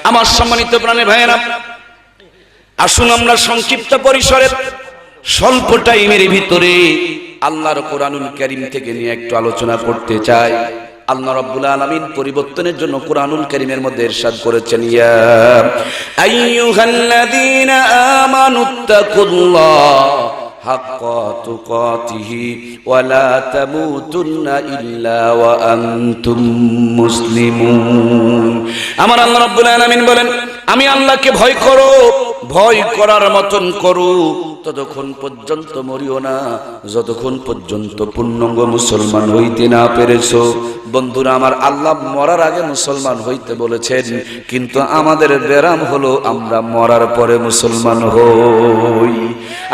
আমার সম্মানিত প্রাণের ভাইয়েরা, আসুন আমরা সংক্ষিপ্ত পরিসরে স্বল্প টাইমের ভিতরে আল্লাহর কোরআনুল কারীম থেকে নিয়ে একটু আলোচনা করতে চাই। আল্লাহ রাব্বুল আলামিন পরিবর্তনের জন্য কোরআনুল কারীমের মধ্যে ইরশাদ করেছেন, ইয়া আইয়ুহাল্লাযীনা আমানুত্তাকুল্লাহ হাক্কা তুকাতিহি ওয়া লা তামুতুন্না ইল্লা ওয়া আনতুম মুসলিমুন। আমার আল্লাহ রাব্বুল আলামিন বলেন, আমি আল্লাহকে ভয় করো, ভয় করার মতন করো, ততক্ষণ পর্যন্ত মরিও না যতক্ষণ পর্যন্ত পূর্ণাঙ্গ মুসলমান হইতে না পেরেছো। বন্ধুরা আমার, আল্লাহ মরার আগে মুসলমান হইতে বলেছেন, কিন্তু আমাদের ব্যারাম হলো আমরা মরার পরে মুসলমান হই।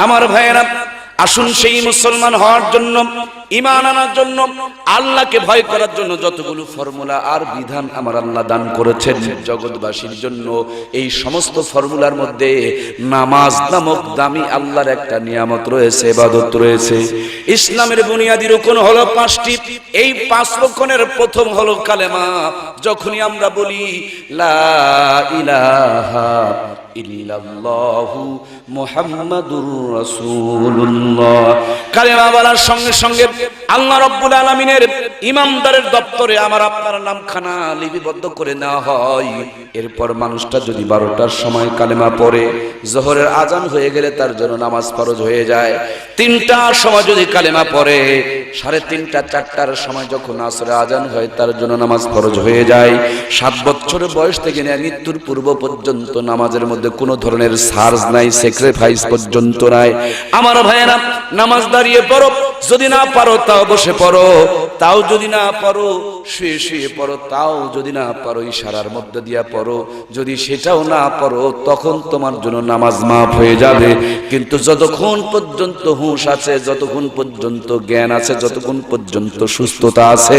আমার ভাইয়েরা, আসুন সেই মুসলমান হওয়ার জন্য, ঈমান আনার জন্য, আল্লাহকে ভয় করার জন্য যতগুলো ফর্মুলা আর বিধান আমার আল্লাহ দান করেছেন জগৎবাসীর জন্য, এই সমস্ত ফর্মুলার মধ্যে নামাজ নামক দামি আল্লাহর একটা নিয়ামত রয়েছে, ইবাদত রয়েছে। ইসলামের বুনিয়াদি রুকন হলো 5টি। এই 5 রুকনের প্রথম হলো কালেমা। যখনই আমরা বলি লা ইলাহা ইল্লাল্লাহু মুহাম্মাদুর রাসূলুল্লাহ, কালেমা বলার সঙ্গে সঙ্গে আল্লাহ রাব্বুল আলামিনের ইমামদারের দপ্তরে আমার আপনার নামখানা লিপিবদ্ধ করে নেওয়া হয়। এরপর মানুষটা যদি 12টার সময় কালেমা পড়ে, জোহরের আজান হয়ে গেলে তার জন্য নামাজ ফরজ হয়ে যায়। 3টার সময় যদি কালেমা পড়ে, 3:30 4টার সময় যখন আসরের আজান হয় তার জন্য নামাজ ফরজ হয়ে যায়। 7 বছরের বয়স থেকে নিয়ে মৃত্যুর পূর্ব পর্যন্ত নামাজের মধ্যে কোনো ধরনের সার্জ নাই, স্যাক্রিফাইস পর্যন্ত নাই। আমার ভাইয়েরা, নামাজ দাঁড়িয়ে পড়ো, যদি না পারো তাও বসে পড়ো, তাও যদি না পারো শুয়ে শুয়ে পড়ো, তাও যদি না পারো ইশারার মধ্যে দিয়া পড়ো, যদি সেটাও না পারো তখন তোমার জন্য নামাজ মাফ হয়ে যাবে। কিন্তু যতক্ষণ পর্যন্ত হুঁশ আছে, যতক্ষণ পর্যন্ত জ্ঞান আছে, যতক্ষণ পর্যন্ত সুস্থতা আছে,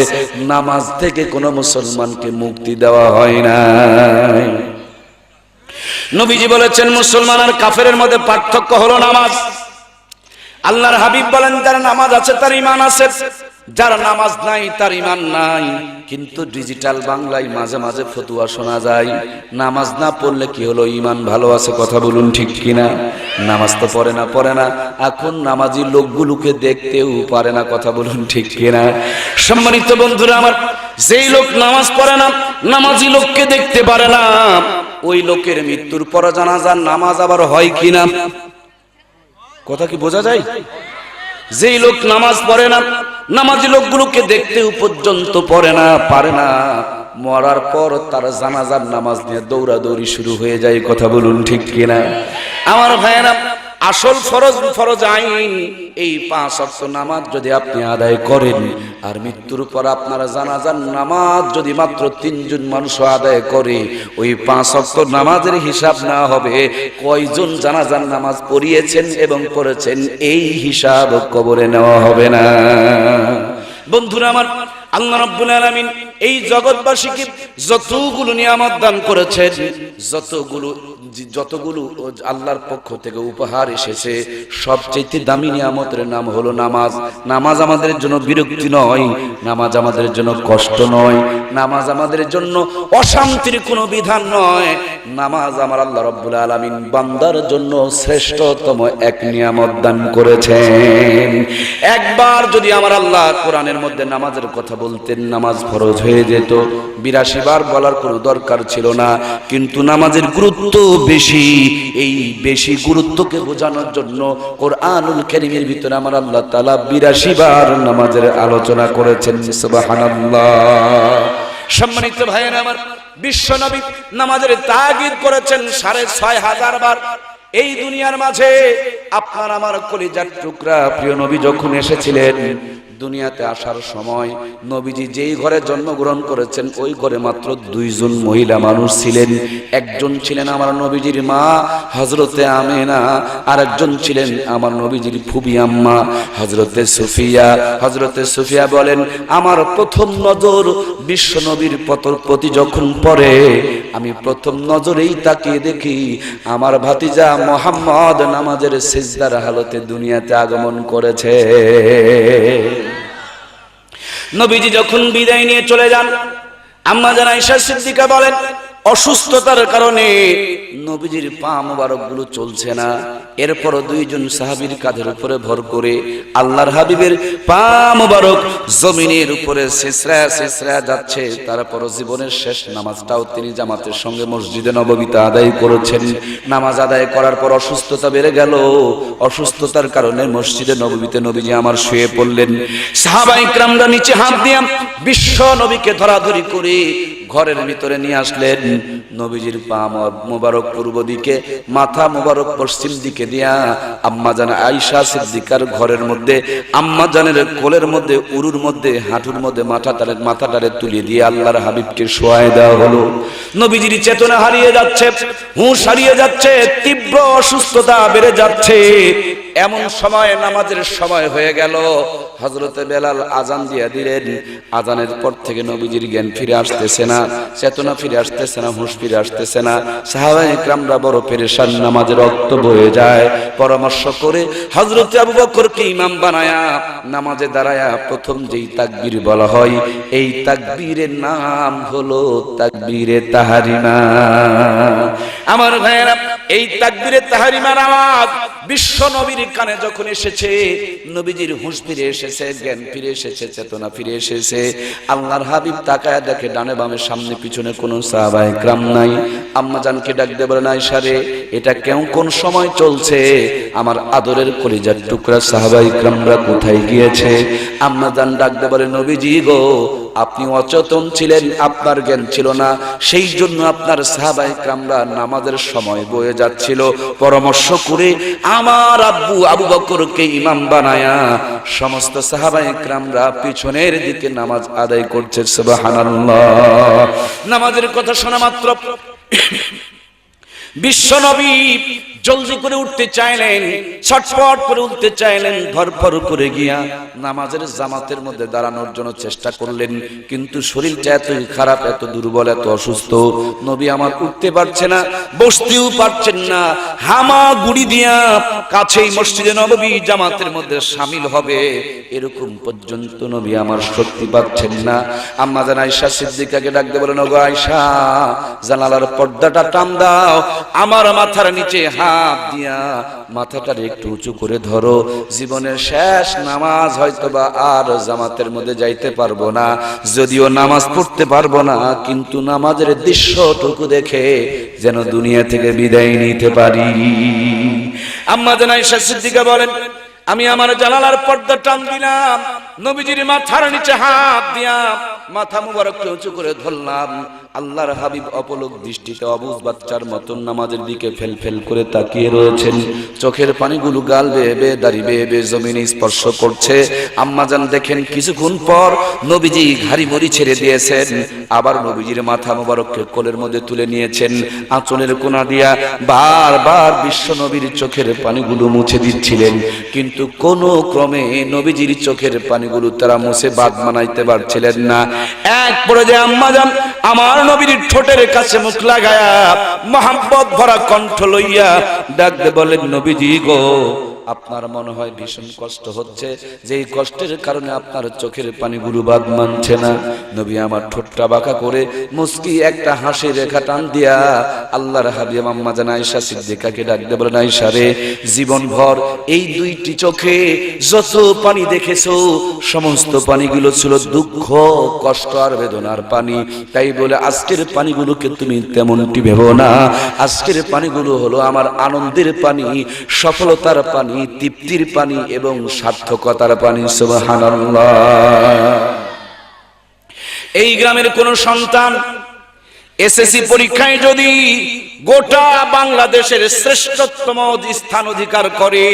নামাজ থেকে কোনো মুসলমানকে মুক্তি দেওয়া হয় না। নবীজি বলেছেন, মুসলমান আর কাফেরের মধ্যে পার্থক্য হলো নামাজ। আল্লাহর হাবিব বলেন, যার নামাজ আছে তার ঈমান আছে, যার নামাজ নাই তার ঈমান নাই। কিন্তু ডিজিটাল বাংলায় মাঝে মাঝে ফতুয়া শোনা যায়, নামাজ না পড়লে কি হলো, ঈমান ভালো আছে। কথা বলুন ঠিক কিনা? নামাজ তো পড়ে না, এখন নামাজি লোকগুলোকে দেখতেও পারে না। কথা বলুন ঠিক কিনা? সম্মানিত বন্ধুরা আমার, যেই লোক নামাজ পড়ে না, নামাজি লোককে দেখতে পারে না, ওই লোকের মৃত্যুর পর জানাজার নামাজ আবার হয় কিনা? কথা কি বোঝা যায়? যেই লোক নামাজ পড়ে না, নামাজি লোকগুলোকে দেখতেও পর্যন্ত পারে না, মরার পর তার জানাজার নামাজ নিয়ে দৌড়াদৌড়ি শুরু হয়ে যায়। কথা বলুন ঠিক কিনা? আমার ভাইয়েরা, আসল ফরজ আইন এই 5 ওয়াক্ত নামাজ যদি আপনি আদায় করেন, আর মৃত্যুর পর আপনার জানাজার নামাজ যদি মাত্র 3 জন মানুষ আদায় করে, ওই 5 ওয়াক্ত নামাজের হিসাব না হবে কয়জন জানাজার নামাজ পড়িয়েছেন এবং পড়েছেন, এই হিসাব কবরে নেওয়া হবে না। বন্ধুরা আমার, আল্লাহ রাব্বুল আলামিন এই জগৎবাসীকে যতগুলো নিয়ামত দান করেছেন, যতগুলো আল্লাহর পক্ষ থেকে উপহার এসেছে, সবচেয়ে দামি নিয়ামতের নাম হলো নামাজ। নামাজ আমাদের জন্য বিরক্তি নয়, নামাজ আমাদের জন্য কষ্ট নয়, নামাজ আমাদের জন্য অশান্তির কোনো বিধান নয়। নামাজ আমার আল্লাহ রাব্বুল আলামিন বান্দার জন্য শ্রেষ্ঠতম এক নিয়ামত দান করেছেন। একবার যদি আমার আল্লাহ কোরআনের মধ্যে নামাজের কথা বলতেন, নামাজ ফরজ হয়ে যেত। 82 বার বলার কোনো দরকার ছিল না, কিন্তু নামাজের গুরুত্ব বেশি। এই বেশি গুরুত্বকে বোঝানোর জন্য কোরআনুল কারীমের ভিতরে আমার আল্লাহ তাআলা 82 বার নামাজের আলোচনা করেছেন। সুবহানাল্লাহ। সম্মানিত ভাইয়েরা আমার, বিশ্ব নবী নামাজের তাগিদ করেছেন 6500 বার। এই দুনিয়ার মাঝে আপনার আমার কলিজার টুকরা প্রিয় নবী যখন এসেছিলেন, দুনিয়াতে আসার সময় নবীজি যেই ঘরে জন্মগ্রহণ করেছেন, ওই ঘরে মাত্র 2 জন মহিলা মানুষ ছিলেন। একজন ছিলেন আমার নবীজির মা হযরতে আমেনা, আর একজন ছিলেন আমার নবীজির ফুবি আম্মা হযরতে সুফিয়া। হযরতে সুফিয়া বলেন, আমার প্রথম নজর বিশ্ব নবীর প্রতি যখন পড়ে, আমি প্রথম নজরেই তাকিয়ে দেখি আমার ভাতিজা মুহাম্মদ নামাজের সিজদার হালতে দুনিয়াতে আগমন করেছে। নবীজি যখন বিদায় নিয়ে চলে যান, আম্মা জান আয়েশা সিদ্দিকা বলেন, ও অসুস্থতার কারণে নবীজির পা মোবারক গুলো চলছে না। এরপর দুইজন সাহাবীর কাঁধের উপরে ভর করে আল্লাহর হাবিবের পা মোবারক জমিনের উপরে শেষরা যাচ্ছে। তারপর জীবনের শেষ নামাজটাও তিনি জামাতের সঙ্গে মসজিদে নববীতে আদায় করেছেন। নামাজ আদায় করার পর অসুস্থতা বেড়ে গেল। অসুস্থতার কারণে মসজিদে নববীতে নবীজি আমার শুয়ে পড়লেন। সাহাবায়ে কেরামরা নিচে হাত দিয়ে বিশ্ব নবীকে ধরাধরি করে ঘরের ভিতরে নিয়ে আসলেন। নবীজির পা মোবারক পূর্ব দিকে, মাথা মোবারক পশ্চিম দিকে দিয়া আম্মা জান আয়েশা সিদ্দিকার ঘরের মধ্যে, আম্মা জানের কোলের মধ্যে, উরুর মধ্যে, হাঁটুর মধ্যে মাথাটারে তুলে দিয়ে আল্লাহর হাবিবকে শোয়ায় দেওয়া হলো। নবীজির চেতনা হারিয়ে যাচ্ছে, হুঁশ হারিয়ে যাচ্ছে, তীব্র অসুস্থতা বেড়ে যাচ্ছে। এমন সময় নামাজের সময় হয়ে গেল। হযরতে বেলাল আজান দিয়ে দিলেন। আজানের পর থেকে নবীজির জ্ঞান ফিরে আসতেছে না, চেতনা ফিরে আসতেছে না, হুঁশ ফিরে আসতেছে না। সাহাবায়ে কেরামরা বড় পেরেশান, নামাজের রক্ত বয়ে যায়। পরামর্শ করে হযরতে আবু বকরকে ইমাম বানায়া নামাজে দাঁড়ায়া প্রথম যেই তাকবীর বলা হয়, এই তাকবীরের নাম হলো তাকবীরে তাহরিমা। আমার ভাইয়েরা, এই তাকবীরে তাহরিমার আওয়াজ বিশ্ব নবীর কানে যখন এসেছে, নবীজির হুঁশ ফিরে এসেছে, জ্ঞান ফিরে এসেছে, চেতনা ফিরে এসেছে। আল্লাহর হাবিব তাকায় দেখে ডানে বামে সামনে পিছনে কোনো সাহাবায়ে কেরাম নাই। আম্মা জানকে ডাক দিয়ে বলেন, আয়েশা রে, এটা কেউ কোন সময় চলছে? আমার আদরের কলিজার টুকরা সাহাবায়ে কেরামরা কোথায় গিয়েছে? আম্মা জান ডাক দিয়ে বলেন, নবীজি গো, আপনি অচেতন ছিলেন, আপনার জ্ঞান ছিল না, সেই জন্য আপনার সাহাবায়ে কেরামরা নামাজের সময় বয়ে যাচ্ছিল। পরামর্শ করে আমার আব্বু আবু বকরকে ইমাম বানায়া সমস্ত সাহাবায়ে কেরামরা পিছনের দিকে নামাজ আদায় করছে। সুবহানাল্লাহ। নামাজের কথা শোনা মাত্র বিশ্ব নবী জলদি করে উঠতে চাইলেন, ছটফট করে উঠতে চাইলেন, ধরফর করে গিয়া নামাজের জামাতের মধ্যে দাঁড়ানোর জন্য চেষ্টা করলেন। কিন্তু শরীরটা এতই খারাপ, এত দুর্বল, এত অসুস্থ, নবী আমার উঠতে পারছে না, বসতেও পারছেন না। হামা গুড়ি দিয়া কাছেই মসজিদে নববী জামাতের মধ্যে শামিল হবে, এরকম পর্যন্ত নবী আমার শক্তি পাচ্ছেন না। আম্মা জান আয়েশা সিদ্দিকাকে ডাক দিয়ে বলেন, ওগো আয়েশা, জানালার পর্দাটা টান দাও, আমার মাথার নিচে হাত দিয়া মাথাটার একটু উঁচু করে ধরো। জীবনের শেষ নামাজ হয়তোবা আর জামাতের মধ্যে যাইতে পারবো না, যদিও নামাজ পড়তে পারবো না, কিন্তু নামাজের দৃশ্যটুকু দেখে যেন দুনিয়া থেকে বিদায় নিতে পারি। আম্মা জান আয়েশা সিদ্দিকা বলেন, আমি আমার জানালার পর্দা টান দিলাম, নবীজির মাথার নিচে হাত দিয়া মাথা মুবারককে উঁচু করে ধরলাম। আল্লাহর হাবিব অপলক দৃষ্টিতে অবুঝ বাচ্চার মতন নামাজের দিকে ফেল করে তাকিয়ে রয়েছেন। চোখের পানিগুলো গাল বেয়ে বেয়ে দাড়ি বেয়ে বেয়ে জমিনে স্পর্শ করছে। আম্মাজান দেখেন কিছুক্ষণ পর নবীজি ঘাড়ি মুড়ি ছেড়ে দিয়েছেন, আবার নবীজির মাথা মুবারককে কোলের মধ্যে তুলে নিয়েছেন। আঁচলের কোনা দিয়া বারবার বিশ্ব নবীর চোখের পানিগুলো মুছে দিচ্ছিলেন, কিন্তু কোনো ক্রমে নবীজির চোখের পানিগুলো তারা মুছে বাদ মানাইতে পারছিলেন না। এক পর্যায়ে আম্মাজান আমার নবীর ঠোঁটের কাছে মুখ লাগায়া মহব্বত ভরা কণ্ঠ লইয়া ডাকতে বলেন, নবীজি গো, আপনার মনে হয় ভীষণ কষ্ট হচ্ছে, যেই কষ্টের কারণে আপনার চোখের পানিগুলো বাদ মানছে না। নবী আমার ঠোঁটটা বাঁকা করে মুস্কি একটা হাসি রেখা টান দিয়া আল্লাহর হাবিব আম্মা জান আয়েশা সিদ্দিকাকে ডাকতে বলেন, আয়েশা রে, জীবন ভর এই দুইটি চোখে যত পানি দেখেছো, সমস্ত পানিগুলো ছিল দুঃখ, কষ্ট আর বেদনার পানি। তাই বলে আজকের পানিগুলোকে তুমি তেমনটি ভেবো না। আজকের পানিগুলো হলো আমার আনন্দের পানি, সফলতার পানি, তৃপ্তির পানি এবং সার্থকতার পানি। সুবহানাল্লাহ। এই গ্রামের কোন সন্তান এসএসসি পরীক্ষায় যদি গোটা বাংলাদেশের শ্রেষ্ঠতম স্থান অধিকার করে,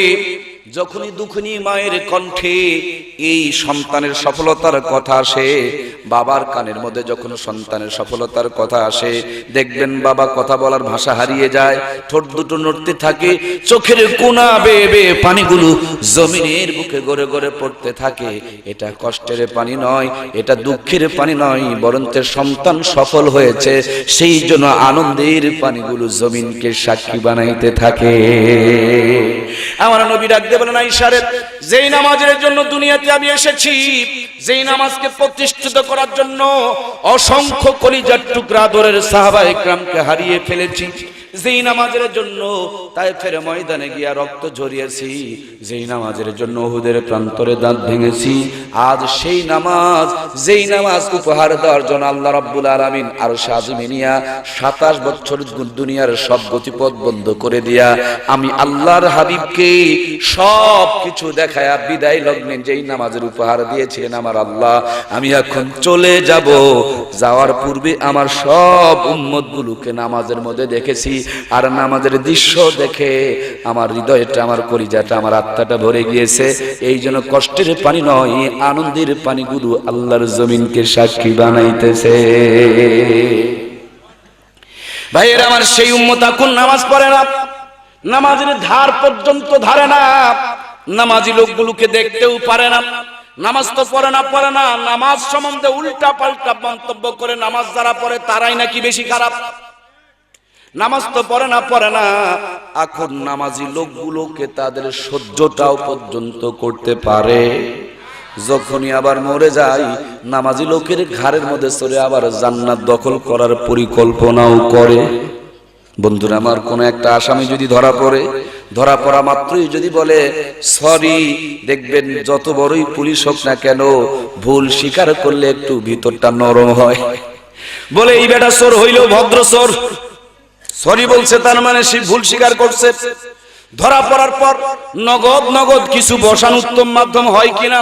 যখনই দুঃখিনী মায়ের কণ্ঠে এই সন্তানের সফলতার কথা আসে, বাবার কানের মধ্যে যখন সন্তানের সফলতার কথা আসে, দেখবেন বাবা কথা বলার ভাষা হারিয়ে যায়, ঠোঁট দুটো নড়তে থাকে, চোখের কোনা বেয়ে বেয়ে পানিগুলো জমিনের বুকে গড়ে গড়ে পড়তে থাকে। এটা কষ্টের পানি নয়, এটা দুঃখের পানি নয়, বরঞ্চ সন্তান সফল হয়েছে সেই জন্য আনন্দের পানিগুলো জমিনকে সাক্ষী বানাইতে থাকে। আমার নবী ডাক দিয়ে বলেন, আয়েশা রে, যেই নামাজের জন্য দুনিয়াতে আমি এসেছি, যেই নামাজকে প্রতিষ্ঠিত করার জন্য অসংখ্য কলিজার টুকরা আদরের সাহাবায়ে কেরামকে হারিয়ে ফেলেছি, যেই নামাজের জন্য তায়েফের ময়দানে গিয়া রক্ত ঝরিয়েছি, যেই নামাজের জন্য উহুদের প্রান্তরে দাঁত ভেঙেছি, আজ সেই নামাজ, যেই নামাজ উপহার দেওয়ার জন্য আল্লাহ রাব্বুল আলামিন আরশে আজিমে নিয়া 27 বছর দুনিয়ার সব গতিপথ বন্ধ করে দিয়া আমি আল্লাহর হাবিবকে সব কিছু দেখায়া বিদায় লগ্নে যেই নামাজের উপহার দিয়েছিলেন আমার আল্লাহ, আমি এখন চলে যাব, যাওয়ার পূর্বে আমার সব উম্মতগুলোকে নামাজের মধ্যে দেখেছি, আর নামাজের দৃশ্য দেখে আমার হৃদয়টা, আমার কলিজাটা, আমার আত্মাটা ভরে গিয়েছে। এই জন্য কষ্টের পানি নয়, আনন্দের পানিগুলো আল্লাহর জমিনকে সাক্ষী বানাইতেছে। ভাইয়েরা আমার, সেই উম্মত এখন নামাজ পড়ে না, নামাজের ধার পর্যন্ত ধারে না, নামাজি লোকগুলোকে দেখতেও পারে না। নামাজ তো পড়ে না, নামাজ সম্বন্ধে উল্টা পাল্টা মন্তব্য করে। নামাজ যারা পড়ে তারাই নাকি বেশি খারাপ। নামাজ তো পড়ে না, এখন নামাজি লোকগুলোকে তাদের সহ্যটাও পর্যন্ত করতে পারে। যখনই আবার মরে যায়, নামাজি লোকের ঘাড়ের মধ্যে চড়ে আবার জান্নাত দখল করার পরিকল্পনাও করে। বন্ধুরা আমার, কোন একটা আসামি যদি ধরা পড়া মাত্রই যদি বলে সরি, দেখবেন যত বড়ই পুলিশ হোক না কেন, ভুল স্বীকার করলে একটু ভিতরটা নরম হয়। বলে এই বেটা চোর হইলেও ভদ্র চোর, সরি বলছে, তার মানে সে ভুল স্বীকার করছে। ধরা পড়ার পর নগদ কিছু বসান উত্তম মাধ্যম হয় কিনা?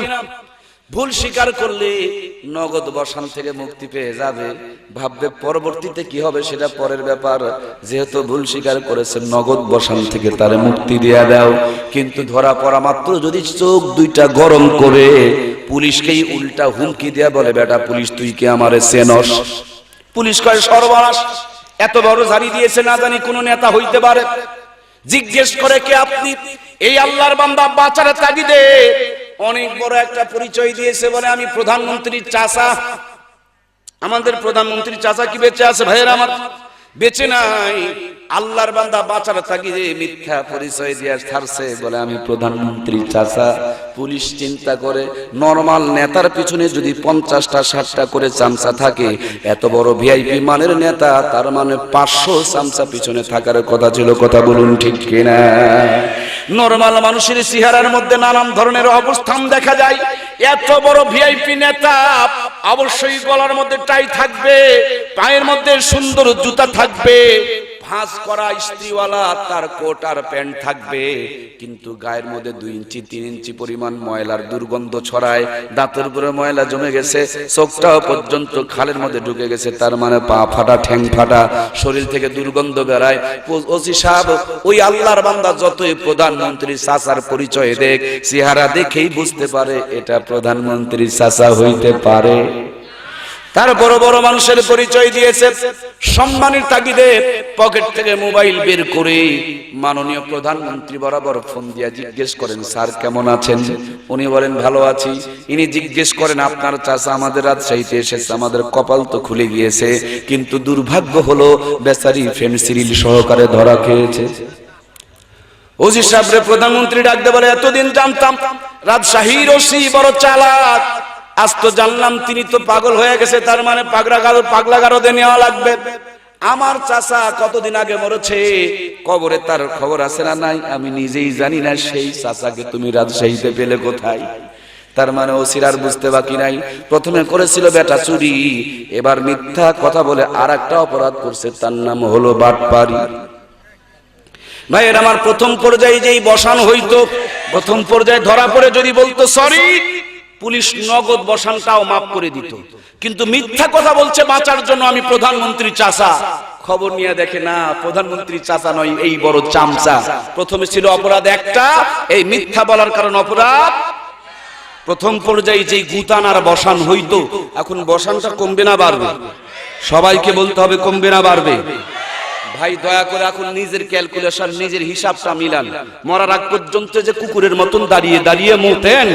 ভুল স্বীকার করলে নগদ বসান থেকে মুক্তি পেয়ে যাবে, ভাববে পরবর্তীতে কি হবে সেটা পরের ব্যাপার, যেহেতু ভুল স্বীকার করেছে নগদ বসান থেকে তারে মুক্তি দেয়া দাও। কিন্তু ধরা পড়া মাত্র যদি চোখ দুইটা গরম করে পুলিশকেই উল্টা হুমকি দেয়া বলে, বেটা পুলিশ তুই কি আমারে চেনস? পুলিশ কয় সর্বনাশ, এত বড় জারি দিয়েছে, না জানি কোন নেতা হইতে পারে। জিজ্ঞেস করে কে আপনি? এই আল্লাহর বান্দা বাঁচার তাগিদে অনেক বড় একটা পরিচয় দিয়েছে, বলে আমি প্রধানমন্ত্রীর চাচা। আমাদের প্রধানমন্ত্রীর চাচা কি বেঁচে আছে? ভাইয়েরা আমার, বেঁচে নাই। আল্লাহর বান্দা বাঁচার তাগিদে মিথ্যা পরিচয় দিয়ে ছাড়ছে, বলে আমি প্রধানমন্ত্রীর চাচা। পুলিশ চিন্তা করে, নরমাল নেতার পিছনে যদি 50টা 60টা করে চামচা থাকে, এত বড় ভিআইপি মানের নেতা, তার মানে 500 চামচা পিছনে থাকার কথা ছিল। কথা বলুন ঠিক কিনা? নরমাল মানুষের চেহারার মধ্যে নানান ধরনের অবস্থান দেখা যায়। এত বড় ভিআইপি নেতা, অবশ্যই গলার মধ্যে টাই থাকবে, পায়ের মধ্যে সুন্দর জুতা থাকবে, ভাঁজ করা ইস্ত্রিওয়ালা তার কোট আর প্যান্ট থাকবে, কিন্তু গায়ের মধ্যে 2 ইঞ্চি 3 ইঞ্চি পরিমাণ ময়লার দুর্গন্ধ ছড়ায়, দাঁতের উপরে ময়লা জমে গেছে, চোখটাও পর্যন্ত খালের মধ্যে ঢুকে গেছে, তার মানে পা ফাটা, ঠ্যাং ফাটা, শরীর থেকে দুর্গন্ধ বেরায়। ওসি সাহেব, ওই আল্লাহর বান্দা যতই প্রধানমন্ত্রী চাচার পরিচয় দেখ, চেহারা দেখেই বুঝতে পারে এটা প্রধানমন্ত্রী চাচা হইতে পারে। তার বড় বড় মানুষের পরিচয় দিয়েছে। সম্মানের তাগিদে পকেট থেকে মোবাইল বের করে মাননীয় প্রধানমন্ত্রী বরাবর ফোন দিয়ে জিজ্ঞেস করেন, স্যার কেমন আছেন? উনি বলেন ভালো আছি। ইনি জিজ্ঞেস করেন, আপনার চাচা আমাদের রাজশাহীতে এসেছে, আমাদের কপাল তো খুলে গিয়েছে, কিন্তু দুর্ভাগ্য হলো বেচারি ফেনসিডিল সহকারে ধরা খেয়েছে। ওসি সাহেবরে প্রধানমন্ত্রী ডাকতে বলে, এতদিন জানতাম রাজশাহীর ওসি বড় চালাক, আজ তো জানলাম তিনি তো পাগল হয়ে গেছে, তার মানে পাগলা গারদে নেওয়া লাগবে। আমার চাচা কতদিন আগে মরেছে, কবরে তার খবর আছে না নাই আমি নিজেই জানি না, সেই চাচাকে তুমি রাজশাহীতে পেলে কোথায়? তার মানে ওসির আর বুঝতে বাকি নাই, প্রথমে করেছিল বেটা চুরি, এবার মিথ্যা কথা বলে আর একটা অপরাধ করছে, তার নাম হলো বাটপারি। ভাইয়ের আমার, প্রথম পর্যায়ে যেই বসান হইতো, প্রথম পর্যায়ে ধরা পড়ে যদি বলতো সরি, পুলিশ নগদ বসানটাও মাফ করে দিত। কিন্তু মিথ্যা কথা বলছে বাঁচার জন্য আমি প্রধানমন্ত্রী চাচা, খবর নিয়ে দেখে না প্রধানমন্ত্রী চাচা নয়, এই বড় চামচা। প্রথমে ছিল অপরাধ একটা, এই মিথ্যা বলার কারণ অপরাধ। প্রথম পর্যায়ে যেই গুতান আর বসান হইতো, এখন বসানটা কমবে না বাড়বে? সবাইকে বলতে হবে কমবে না বাড়বে? ভাই দয়া করে এখন নিজের ক্যালকুলেশন, নিজের হিসাবটা মিলান। মরার আগ পর্যন্ত যে কুকুরের মতন দাঁড়িয়ে দাঁড়িয়ে মুতেন,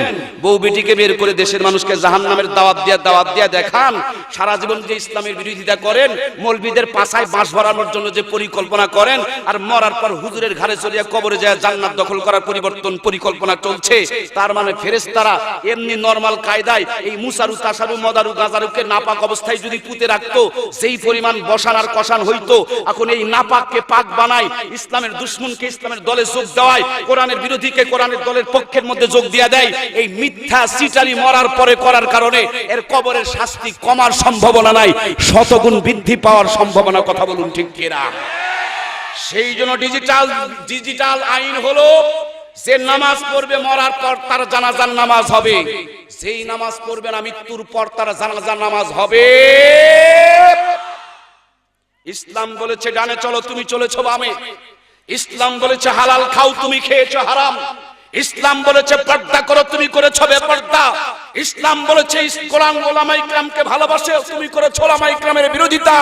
বউ বেটিকে বের করে দেশের মানুষকে জাহান্নামের দাওয়াত দিয়া দেখান, সারা জীবন যে ইসলামের বিরোধিতা করেন, মৌলবীদের পাছায় বাঁশ ভরানোর জন্য যে পরিকল্পনা করেন, আর মরার পর হুজুরের ঘাড়ে চড়িয়া কবরে যায় জান্নাত দখল করার পরিকল্পনা চলছে। তার মানে ফেরেশতারা এমনি নরমাল কায়দায় এই মুসারু তাসারু মদারু গাজারুকে নাপাক অবস্থায় যদি পুঁতে রাখতো, সেই পরিমাণ বসান আর কষান হইতো। এখন এই নাপাককে পাক বানায়, ইসলামের দুশমনকে ইসলামের দলে যোগ দেওয়ায়, কোরআনের বিরোধীকে কোরআনের দলের পক্ষের মধ্যে যোগ দিয়ে দেয়। এই মিথ্যা সিটারি মরার পরে করার কারণে এর কবরের শাস্তি কমার সম্ভাবনা নাই, শতগুণ বৃদ্ধি পাওয়ার সম্ভাবনা। কথা বলুন ঠিক কিনা? সেই জন্য ডিজিটাল আইন হলো, যে নামাজ পড়বে মরার পর তার জানাজার নামাজ হবে, যেই নামাজ পড়বে না মৃত্যুর পর তার জানাজার নামাজ হবে। ইসলাম বলেছে ডানে চলো, তুমি চলেছো বামে। ইসলাম বলেছে হালাল খাও, তুমি খেয়েছো হারাম। ইসলাম বলেছে পর্দা করো, তুমি করেছো বেপর্দা। ইসলাম বলেছে কোরআন ওলামা ইকরামকে ভালোবাসো, তুমি করেছো ওলামা ইকরামের বিরোধিতা।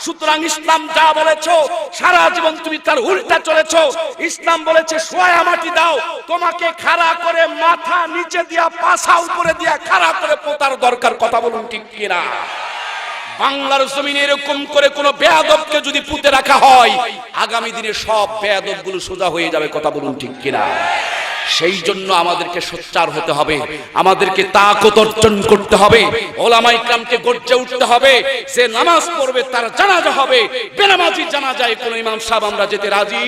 সুতরাং ইসলাম যা বলেছো সারা জীবন তুমি তার উল্টা চলেছো। ইসলাম বলেছে সোয়া মাটি দাও, তোমাকে খাড়া করে মাথা নিচে দিয়া পাছা উপরে দিয়া খাড়া করে পোতার দরকার। কথা বলুন ঠিক কিনা? বাংলার জমিনে এরকম করে কোন বেয়াদবকে যদি পুঁতে রাখা হয়, আগামী দিনে সব বেয়াদবগুলো সোজা হয়ে যাবে। কথা বলুন ঠিক কিনা? সেই জন্য আমাদেরকে সোচ্চার হতে হবে, আমাদেরকে তাকত অর্জন করতে হবে, ওলামা ইকরামকে গর্জে উঠতে হবে। যে নামাজ পড়বে তার জানাজা হবে, বেনামাজি জানাজায় কোন ইমাম সাহেব আমরা যেতে রাজি।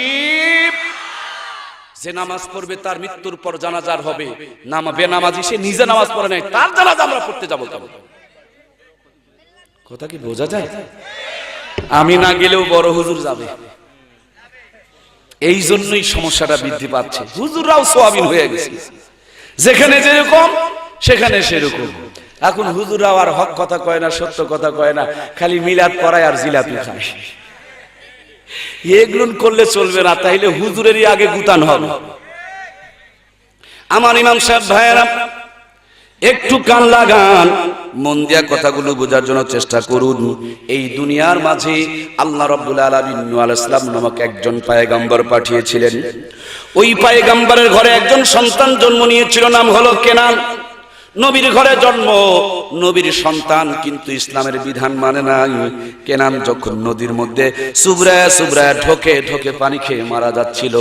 যে নামাজ পড়বে তার মৃত্যুর পর জানাজার হবে, বেনামাজি সে নিজে নামাজ পড়ে নাই, তার জানাজা আমরা পড়তে যাবো। কথা কি বোঝা যায়? আমি না গেলেও বড় হুজুর যাবে। এই জন্যই সমস্যাটা বৃদ্ধি পাচ্ছে। হুজুররাও সোয়াবিন হয়ে গেছে, যেখানে যেরকম সেখানে সেরকম। এখন হুজুররাও আর হক কথা কয় না, সত্য কথা কয় না, খালি মিলাদ পড়ায় আর জিলাপি খায়। এগুলো করলে চলবে না, তাইলে হুজুরেরই আগে গুতান হবে। আমার ইমাম সাহেব ভাইয়েরা, একটু কান লাগান, মন দিয়া কথাগুলো বোঝার জন্য চেষ্টা করুন। এই দুনিয়ার মাঝে আল্লাহ রাব্বুল আলামিন নূহ আলাইহিস সালাম নামক একজন পয়গম্বর পাঠিয়েছিলেন। ওই পয়গম্বরের ঘরে একজন সন্তান জন্ম নিয়েছিল, নাম হলো কেনান। নবীর ঘরে জন্ম, নবীর সন্তান, কিন্তু ইসলামের বিধান মানে নাই। কেনান যখন নদীর মধ্যে সুবরায় ঢোকে পানি খেয়ে মারা যাচ্ছিল,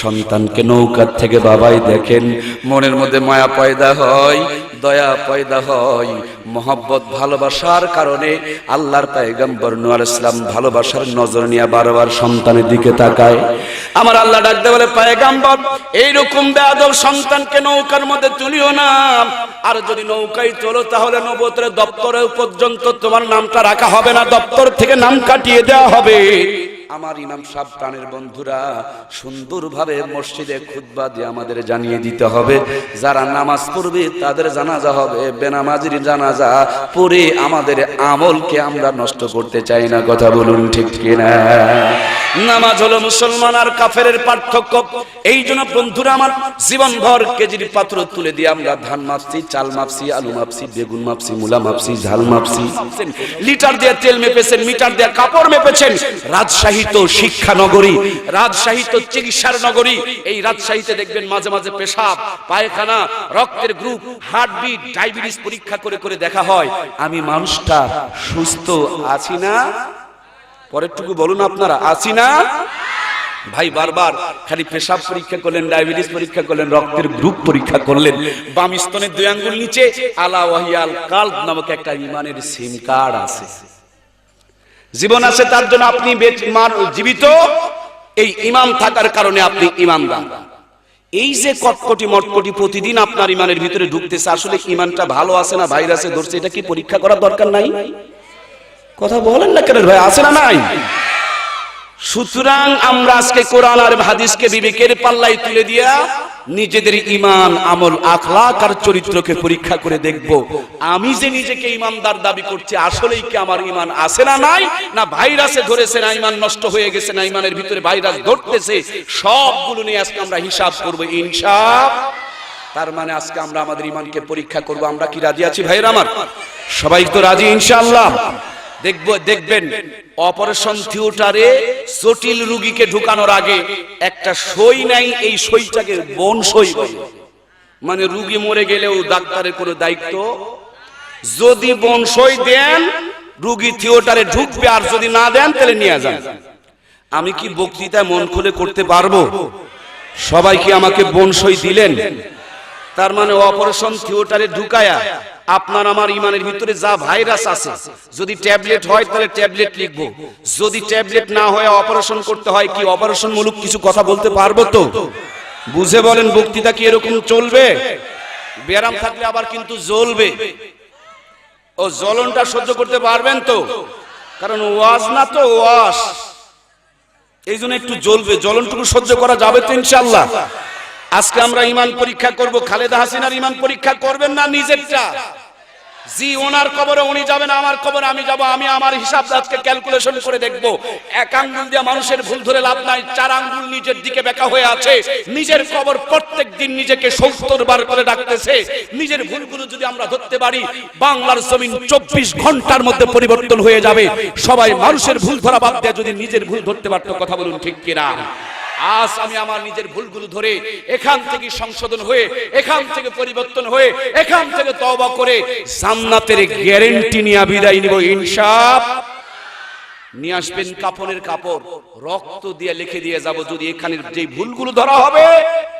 সন্তানকে নৌকার থেকে বাবাই দেখেন, মনের মধ্যে মায়া পয়দা হয়, দয়া পয়দা হয়, মহব্বত ভালোবাসার কারণে আল্লাহর পয়গম্বর নূহ আলাইহিস সালাম ভালোবাসার নজর নিয়ে বারবার সন্তানের দিকে তাকায়। আমার আল্লাহ ডাকতে বলে, পয়গম্বর এইরকম বেয়াদব সন্তানকে নৌকার মধ্যে তুলিও না, আর যদি নৌকায় চলো তাহলে নবুয়তের দপ্তরে পর্যন্ত তোমার নামটা রাখা হবে না, দপ্তর থেকে নাম কাটিয়ে দেওয়া হবে। আমার ইমাম সাহেব প্রাণের বন্ধুরা, সুন্দরভাবে মসজিদে খুতবা দিয়ে আমাদের জানিয়ে দিতে হবে, যারা নামাজ পড়বে তাদের জানাজা হবে, বেনামাজির জানাজা পড়ে আমাদের আমলকে আমরা নষ্ট করতে চাই না। কথা বলুন ঠিক কিনা? নামাজ হলো মুসলমান আর কাফেরের পার্থক্য। এই জন্য বন্ধুরা আমার, জীবনভর কেজির পাত্র তুলে দিয়ে আমরা ধান মাপছি, চাল মাপছি, আলু মাপছি, বেগুন মাপছি, মূলা মাপছি, ঝাল মাপছি, লিটার দিয়ে তেল মেপেছেন, মিটার দিয়ে কাপড় মেপেছেন। রাজশাহী তো শিক্ষা নগরী, রাজশাহী তো চিকিৎসার নগরী। এই রাজশাহীতে দেখবেন মাঝে মাঝে পেশাব, পায়খানা, রক্তের গ্রুপ, হার্টবিট, ডায়াবেটিস পরীক্ষা করে করে দেখা হয় আমি মানুষটা সুস্থ আছি না। পরেরটুকু বলুন আপনারা, আছি না? ভাই বারবার খালি পেশাব পরীক্ষা করলেন, ডায়াবেটিস পরীক্ষা করলেন, রক্তের গ্রুপ পরীক্ষা করলেন, বাম স্তনের 2 আঙ্গুল নিচে আলা ওয়াহিয়াল কালব নামক একটা ইমানের সিম কার্ড আছে। জীবন আছে, তার জন্য আপনি জীবিত। এই ইমান থাকার কারণে আপনি ইমানদার। এই যে কটকটি মটকটি প্রতিদিন আপনার ইমানের ভিতরে ঢুকতেছে, আসলে ইমানটা ভালো আছে না ভাইরাসে ধরছে, এটা কি পরীক্ষা করার দরকার নাই? কথা বলেন না কেন ভাই, আছে না নাই? সুতরাং আমরা আজকে কোরআন আর হাদিসকে বিবেকের পাল্লায় তুলে দিয়া নিজেদের ঈমান, আমল, আখলাক আর চরিত্রকে পরীক্ষা করে দেখব, আমি যে নিজেকে ঈমানদার দাবি করছি আসলেই কি আমার ঈমান আছে না নাই, না ভাইরাসে ধরেছে, না ঈমান নষ্ট হয়ে গেছে, না ঈমানের ভিতরে ভাইরাস ধরতেছে। সবগুলো নিয়ে আজকে আমরা হিসাব করব ইনশাআল্লাহ। তার মানে আজকে আমরা আমাদের ঈমানকে পরীক্ষা করব। আমরা কি রাজি আছি ভাইরা আমার? সবাই তো রাজি ইনশাআল্লাহ? দেখবেন অপারেশন থিয়েটারে জটিল রোগীকে ঢুকানোর আগে একটা সই নাই, এই সইটাকে বন সই বলে। মানে রোগী মরে গেলেও ডাক্তারের কোনো দায়িত্ব, যদি বন সই দেন রোগী থিয়েটারে ঢুকবে, আর যদি না দেন তাহলে নিয়ে যান। আমি কি বক্তৃতা মন খুলে করতে পারবো? সবাই কি আমাকে বন সই দিলেন? তার মানে অপারেশন থিয়েটারে ঢুকায়া আপনার আমার ইমানের ভিতরে যা ভাইরাস আছে, যদি ট্যাবলেট হয় তাহলে ট্যাবলেট লিখবো, যদি ট্যাবলেট না হয় অপারেশন করতে হয়, কি অপারেশন মূলক কিছু কথা বলতে পারবো তো? বুঝে বলেন, বক্তৃতা কি এরকম চলবে? ব্যারাম থাকলে আবার কিন্তু জ্বলবে, ও জ্বলনটা সহ্য করতে পারবেন তো? কারণ ওয়াজ না তো ওয়াজ, এই জন্য একটু জ্বলবে, জ্বলনটুকু সহ্য করা যাবে তো ইনশাআল্লাহ। আজকে আমরা ঈমান পরীক্ষা করব। খালেদা হাসিনার ঈমান পরীক্ষা করবেন না নিজেরটা? জি, ওনার কবরে উনি যাবেন, আমার কবরে আমি যাব। আমি আমার হিসাব আজকে ক্যালকুলেশন করে দেখব। এক আঙ্গুল দিয়ে মানুষের ভুল ধরে লাভ নাই, 4 আঙ্গুল নিজের দিকে বেঁকা হয়ে আছে। নিজের কবর প্রত্যেক দিন নিজেকে 70 বার করে ডাকতেছে। নিজের ভুলগুলো যদি আমরা ধরতে পারি, বাংলার জমিন 24 ঘন্টার মধ্যে পরিবর্তন হয়ে যাবে। সবাই মানুষের ভুল ধরা বাদ দিয়ে যদি নিজের ভুল ধরতে পারতো, কথা বলুন ঠিক কিনা? আজ আমি আমার নিজের ভুলগুলো ধরে এখান থেকে সংশোধন হয়ে, এখান থেকে পরিবর্তন হয়ে, এখান থেকে তওবা করে জান্নাতের গ্যারান্টি নিয়ে বিদায় নিব ইনশাআল্লাহ। নিয়ে আসবেন কাফনের কাপড়, রক্ত দিয়ে লিখে দিয়ে যাব। যদি এখানের যে ভুলগুলো ধরা হবে,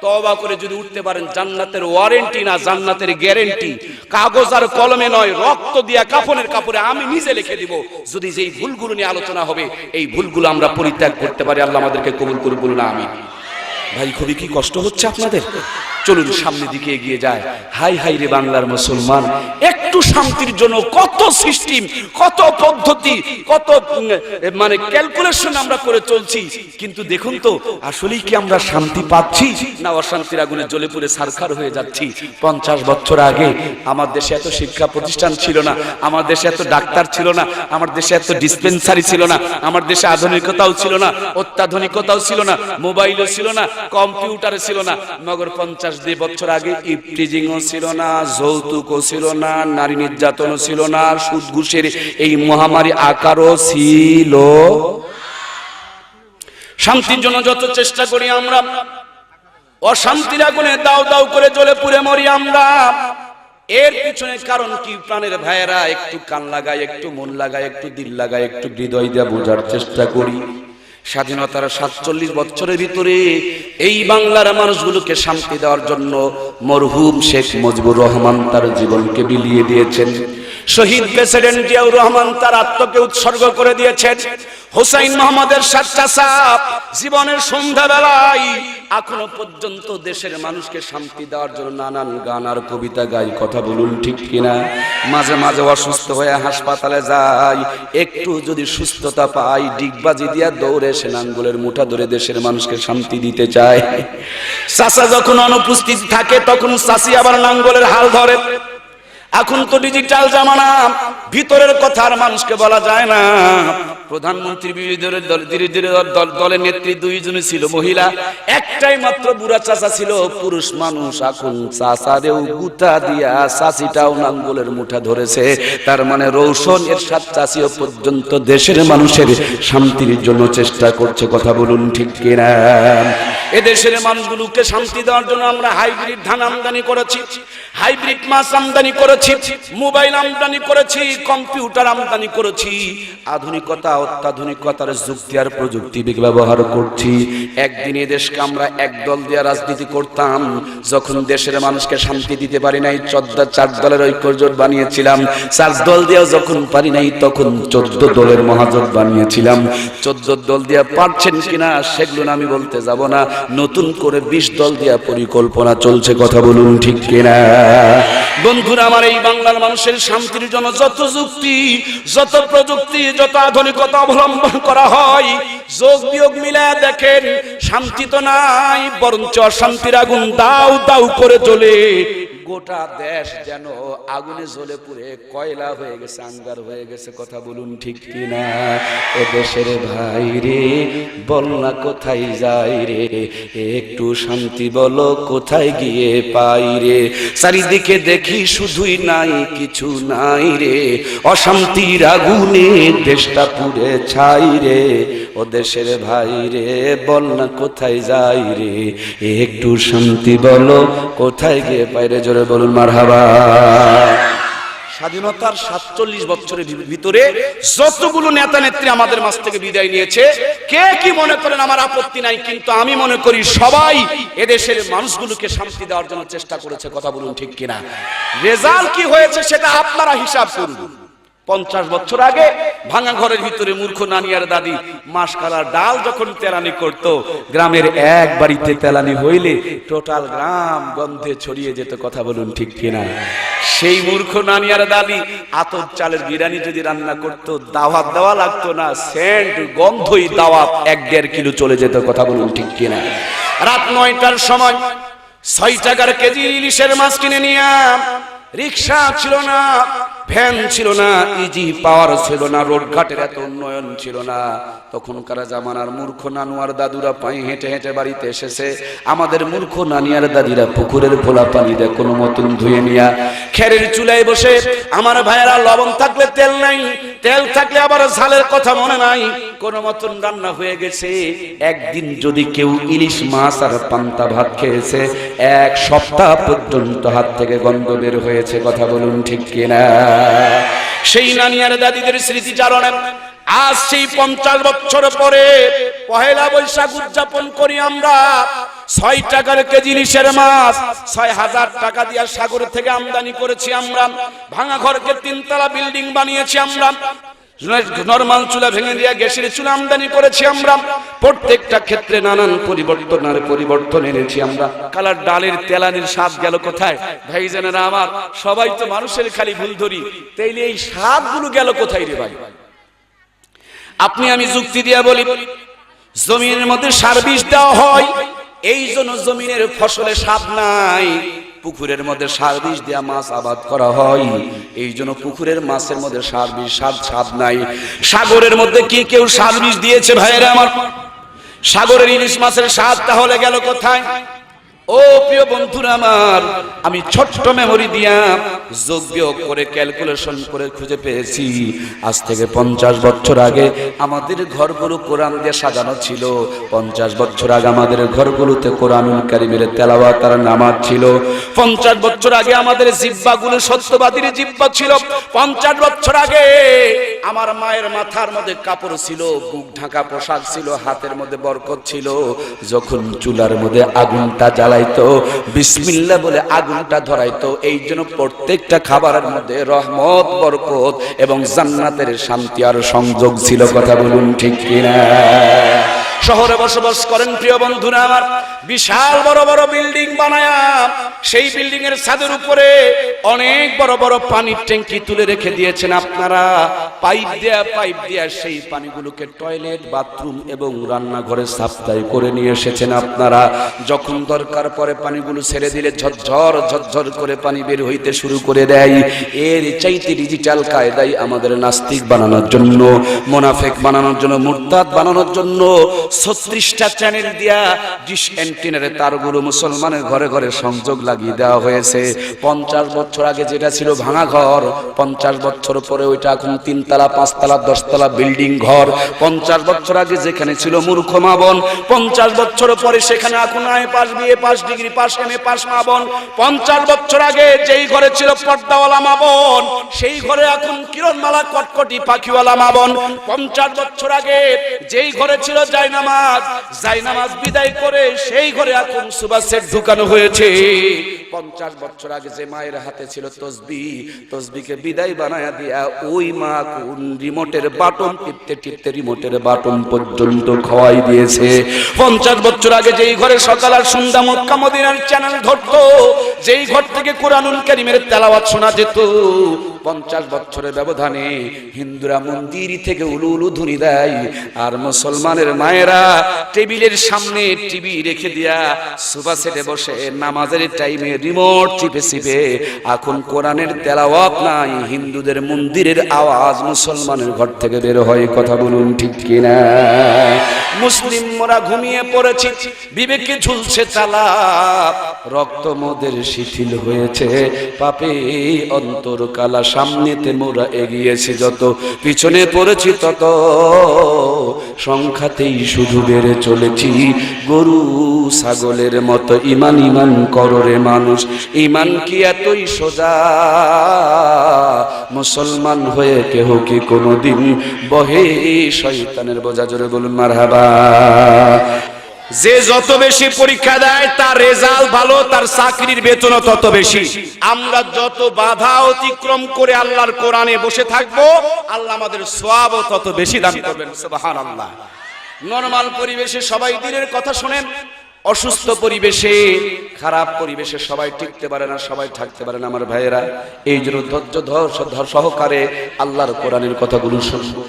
তওবা করে যদি উঠতে পারেন, জান্নাতের ওয়ারেন্টি না, জান্নাতের গ্যারান্টি। কাগজ আর কলমে নয়, রক্ত দিয়ে কাফনের কাপড়ে আমি নিজে লিখে দিব। যদি যেই ভুলগুলো নিয়ে আলোচনা হবে, এই ভুলগুলো আমরা পরিত্যাগ করতে পারি, আল্লাহ আমাদেরকে কবুল করুন, বলুন আমিন। ভাই, খুবই কি কষ্ট হচ্ছে আপনাদের? চলুন সামনের দিকে এগিয়ে যায়। হাই হাই রে বাংলার মুসলমান, একটু শান্তির জন্য কত সিস্টেম, কত পদ্ধতি, কত মানে ক্যালকুলেশন আমরা করে চলছি, কিন্তু দেখুন তো আসলেই কি আমরা শান্তি পাচ্ছি, না অশান্তির আগুনে জ্বলে পুড়ে ছারখার হয়ে যাচ্ছি? 50 বছর আগে আমার দেশে এত শিক্ষা প্রতিষ্ঠান ছিল না, আমার দেশে এত ডাক্তার ছিল না, আমার দেশে এত ডিসপেন্সারি ছিল না, আমার দেশে আধুনিকতাও ছিল না, অত্যাধুনিকতাও ছিল না, মোবাইলও ছিল না, কম্পিউটারও ছিল না। মগর 50 বছর আগে ইফটিজিংও ছিল না, যৌতুকও ছিল না, নারী নির্যাতনও ছিল না, সুদ ঘুষের এই মহামারী আকারও ছিল। শান্তির জন্য যত চেষ্টা করি আমরা, অশান্তির আগুনে দাও দাও করে জ্বলে পুড়ে মরি আমরা। এর পিছনে কারণ কি? প্রাণের ভাইয়েরা, একটু কান লাগায়, একটু মন লাগায়, একটু দিল লাগায়, একটু হৃদয় দিয়ে বোঝার চেষ্টা করি। স্বাধীনতার 47 বছরের ভিতরে এই বাংলার মানুষগুলোকে শান্তি দেওয়ার জন্য মরহুম শেখ মুজিবুর রহমান তার জীবনকে বিলিয়ে দিয়েছেন। শহীদ প্রেসিডেন্ট জিয়াউর রহমান তার আত্মকে উৎসর্গ করে দিয়েছেন। হুসাইন মোহাম্মদের চাচা জীবনের সন্ধ্যাবেলায় এখনো পর্যন্ত দেশের মানুষকে শান্তি দেওয়ার জন্য নানান গান আর কবিতা গাই, কথা বলুন ঠিক কিনা? মাঝে মাঝে অসুস্থ হয়ে হাসপাতালে যাই, একটু যদি সুস্থতা পাই, ডিগবাজি দিয়া দৌড়ে সেনাঙ্গুলের মুঠা ধরে দেশের মানুষকে শান্তি দিতে চায়। চাচা যখন অনুপস্থিত থাকে, তখন চাচি আবার নাঙ্গলের হাল ধরে। এখন তো ডিজিটাল জামানা, ভিতরের কথা আর মানুষকে বলা যায় না। প্রধানমন্ত্রী বিরোধী দলের নেত্রী 2 জনই ছিল মহিলা, একটাই মাত্র বুড়া চাচা ছিল পুরুষ মানুষ। এখন চাচারেও গুতা দিয়া চাচিটাও নাঙ্গলের মুঠা ধরেছে। তার মানে রৌশন এরশাদ চাচিও পর্যন্ত দেশের মানুষের শান্তির জন্য চেষ্টা করছে, কথা বলুন ঠিক কিনা? এদেশের মানুষগুলোকে শান্তি দেওয়ার জন্য আমরা হাইব্রিড ধান আমদানি করেছি, হাইব্রিড মাছ আমদানি করেছি, মোবাইল আমদানি করেছি, কম্পিউটার আমদানি করেছি। আধুনিকতা, অত্যাধুনিকতার যুক্তি আর প্রযুক্তি ব্যবহার করছি। একদিন এই দেশকে আমরা এক দল দিয়ে রাজনীতি করতাম, যখন দেশের মানুষকে শান্তি দিতে পারি নাই 4 দলের ঐক্যজোট বানিয়েছিলাম। 4 দল দিয়েও যখন পারি নাই, তখন 14 দলের মহাজোট বানিয়েছিলাম। 14 দল দিয়ে পারছেন কিনা সেগুলো আমি বলতে যাব না। নতুন করে 20 দল দিয়ে পরিকল্পনা চলছে, কথা বলুন ঠিক কিনা? বন্ধুরা আমার, এই বাংলার মানুষের শান্তির জন্য যত যুক্তি, যত প্রযুক্তি, যত আধুনিকতা অবলম্বন করা হয়, যোগ বিয়োগ মিলায় দেখেন শান্তি তো নাই, বরঞ্চ অশান্তির আগুন দাউ দাউ করে জ্বলে গোটা দেশ যেন আগুনে জ্বলে পুড়ে কয়লা হয়ে গেছে, আঙ্গার হয়ে গেছে। কথা বলুন ঠিক কিনা? ও দেশের ভাই রে, বল না কোথায় যাই রে, একটু শান্তি বলো কোথায় গিয়ে পাই রে। চারিদিকে দেখি শুধুই নাই কিছু নাই রে, অশান্তির আগুনে দেশটা পুড়ে ছাই রে। ও দেশের ভাই রে, বল না কোথায় যাই রে, একটু শান্তি বলো কোথায় গিয়ে পাই রে। জোরে বলুন মারহাবা। স্বাধীনতার ৪৭ বছরের ভিতরে যতগুলো নেতা নেত্রী আমাদের মাঝ থেকে বিদায় নিয়েছে, কে কি মনে করেন আমার আপত্তি নাই, কিন্তু আমি মনে করি সবাই এদেশের মানুষগুলোকে শান্তি দেওয়ার জন্য চেষ্টা করেছে। কথা বলুন ঠিক কিনা? রেজাল্ট কি হয়েছে সেটা আপনারা হিসাব করুন। 50 বছর আগে ভাঙা ঘরের ভিতরে মূর্খ নানি আর দাদি মাসকালার ডাল যখন তেলানি করত, গ্রামের এক বাড়িতে তেলানি হইলে টোটাল গ্রাম গন্ধে ছড়িয়ে যেত। কথা বলুন ঠিক কিনা? সেই মূর্খ নানি আর দাদি আতপ চালের বিরিয়ানি যদি রান্না করত, দাওয়াত দেওয়া লাগতো না, সেন্ট গন্ধই দাওয়াত 1-1.5 কিলো চলে যেত। কথা বলুন ঠিক কিনা? রাত 9টার সময় 6 টাকার কেজি ইলিশের মাছ কিনে নিয়ে, রিক্সা ছিল না, ভ্যান ছিল না, ইজি পাওয়ার ছিল না, রোড ঘাটের এত উন্নয়ন ছিল না। তখনকার জামানার মূর্খ নানু আর দাদুরা পায়ে হেঁটে হেঁটে বাড়িতে এসেছে। আমাদের মূর্খ নানি আর দাদিরা পুকুরের পোলা পানি দেয় কোনো মতন ধুয়ে নিয়া খেরের চুলায় বসে, আমার ভাইয়েরা লবণ থাকলে তেল নাই, তেল থাকলে আবার ঝালের কথা মনে নাই, কোনো মতন রান্না হয়ে গেছে। একদিন যদি কেউ ইলিশ মাছ আর পান্তা ভাত খেয়েছে, 1 সপ্তাহ পর্যন্ত হাত থেকে গন্ধ বের হয়েছে। কথা বলুন ঠিক কিনা? সেই নানি আর দাদিদের স্মৃতিচারণে আজ সেই 50 বছর পরে পহেলা বৈশাখ উদযাপন করি আমরা। 6 টাকার কেজি ইলিশের মাছ 6000 টাকা দিয়ে সাগর থেকে আমদানি করেছি আমরা। ভাঙা ঘরকে 3 তলা বিল্ডিং বানিয়েছি আমরা। নরমাল চুলা ভেঙে দিয়ে গ্যাসের চুলা আমদানি করেছি আমরা। প্রত্যেকটা ক্ষেত্রে নানান পরিবর্তন এনেছি আমরা। কালার ডালের তেলানির স্বাদ গেল কোথায়? ভাইজানেরা আমার, সবাই তো মানুষের খালি ভুল ধরি, তাইলে এই স্বাদগুলো গেল কোথায় রে ভাই? আপনি আমি যুক্তি দিয়া বলি, জমিনের মধ্যে সার বিষ দেওয়া হয়, এই জন্য জমিনের ফসলে স্বাদ নাই। পুকুরের মধ্যে সার বিষ দেয়া মাছ আবাদ করা হয়, এই জন্য পুকুরের মাছের মধ্যে সার বিষ স্বাদ নাই। সাগরের মধ্যে কি কেউ সার বিষ দিয়েছে ভাইয়েরা আমার? সাগরের ইলিশ মাছের স্বাদ তাহলে গেল কোথায়? ও প্রিয় বন্ধুরা আমার, আমি ছোট্ট মেমোরি দিয়া যোগ বিয়োগ করে ক্যালকুলেশন করে খুঁজে পেয়েছি, আজ থেকে 50 বছর আগে আমাদের ঘরগুলো কোরআন দিয়ে সাজানো ছিল। 50 বছর আগে আমাদের ঘরগুলোতে কোরআনুল কারীমের তেলাওয়াত আর নামাজ ছিল। 50 বছর আগে আমাদের জিহ্বাগুলো সত্যবাদীর জিহ্বা ছিল। 50 বছর আগে আমার মায়ের মাথার মধ্যে কাপড় ছিল, বুক ঢাকা পোশাক ছিল, হাতের মধ্যে বরকত ছিল। যখন চুলার মধ্যে আগুনটা জ্বালাইতো, বিসমিল্লাহ বলে আগুনটা ধরাইতো। এই জন্য প্রত্যেকটা খাবারের মধ্যে রহমত, বরকত এবং জান্নাতের শান্তি আর সংযোগ ছিল। কথা বলুন ঠিক কিনা? শহরে বসবাস করেন প্রিয় বন্ধুরা আমার, বিশাল বড় বড় বিল্ডিং বানায়া সেই বিল্ডিং এর ছাদের উপরে অনেক বড় বড় পানির ট্যাঙ্কি তুলে রেখে দিয়েছেন আপনারা। পাইপ দেয়া সেই পানিগুলোকে টয়লেট, বাথরুম এবং রান্নাঘরে সাপ্লাই করে নিয়ে এসেছেন আপনারা। যখন দরকার পরে পানিগুলো ছেড়ে দিলে ঝরঝর করে পানি বের হইতে শুরু করে দেয়। এর চাইতে ডিজিটাল কায়দায় আমাদের নাস্তিক বানানোর জন্য, মুনাফিক বানানোর জন্য, মুরতাদ বানানোর জন্য 36টা চ্যানেল দিয়া ডিশ অ্যান্টেনার তারগুলো মুসলমানের ঘরে ঘরে সংযোগ লাগিয়ে দেওয়া হয়েছে। 50 বছর আগে যেটা ছিল ভাঙা ঘর, 50 বছর পরে ওইটা এখন 3 তলা, 5 তলা, 10 তলা বিল্ডিং ঘর। 50 বছর আগে যেখানে ছিল মূর্খ মা বোন, 50 বছর পরে সেখানে এখন I pass, BA pass, degree pass, MA pass মা বোন। 50 বছর আগে যেই ঘরে ছিল পর্দাওয়ালা মা বোন, সেই ঘরে এখন কিরণমালা কটকটি পাখিওয়ালা মা বোন। 50 বছর আগে যেই ঘরে ছিল জায়নামাজ বিদায় করে সেই ঘরে এখন সুবা সেট ঢুকানো হয়েছে। 50 বছর আগে যে মায়ের হাতে ছিল তসবিহকে বিদায় বানায়া দিয়া ওই মা কোন রিমোটের বাটন টিপতে রিমোটের বাটন পর্যন্ত খাওয়াই দিয়েছে। 50 বছর আগে যেই ঘরে সকাল আর সন্ধ্যা মক্কা মদিনার চ্যানেল ধরতো, যেই ঘর থেকে কোরআনুল কারীমের তেলাওয়াত শোনা যেত, 50 বছরের ব্যবধানে হিন্দুরা মন্দির থেকে উলু ধ্বনি দেয় আর মুসলমানের মায়েরা টেবিলের সামনে টিভি রেখে দিয়া সোফা সেটে বসে নামাজের টাইমে রিমোট চিপে চিপে এখন কোরআনের তেলাওয়াত নাই, হিন্দুদের মন্দিরের আওয়াজ মুসলমানের ঘর থেকে বের হয়। কথা বলুন ঠিক কিনা? মুসলিম মোরা ঘুমিয়ে পড়েছি, বিবেকে ঝুলছে চালা, রক্ত মোদের শিথিল হয়েছে, পাপে অন্তর কালা, সামনেতে মোরা এগিয়েছি যত, পিছনে পড়েছি তত, সংখ্যাতেই শুধু বেড়ে চলেছি গরু ছাগলের মতো। ইমান ইমান কররে মানুষ, ইমান কি এতই সোজা? মুসলমান হয়ে কেহ কি কোনোদিন বহে শয়তানের বোঝা? জোরে বলুন মারহাবা। যে যত বেশি পরীক্ষা দেয় তার রেজাল্ট ভালো, তার চাকরির বেতনও তত বেশি। আমরা যত বাধা অতিক্রম করে আল্লাহর কোরআনে বসে থাকবো, আল্লাহ আমাদের সওয়াবও তত বেশি দান করবেন। সুবহানাল্লাহ। নরমাল পরিবেশে সবাই দিনের কথা শোনেন, অসুস্থ পরিবেশে, খারাপ পরিবেশে সবাই টিকতে পারে না, সবাই থাকতে পারে না। আমার ভাইয়েরা, এই জন্য ধৈর্য সহকারে আল্লাহর কোরআনের কথাগুলো শুনুন।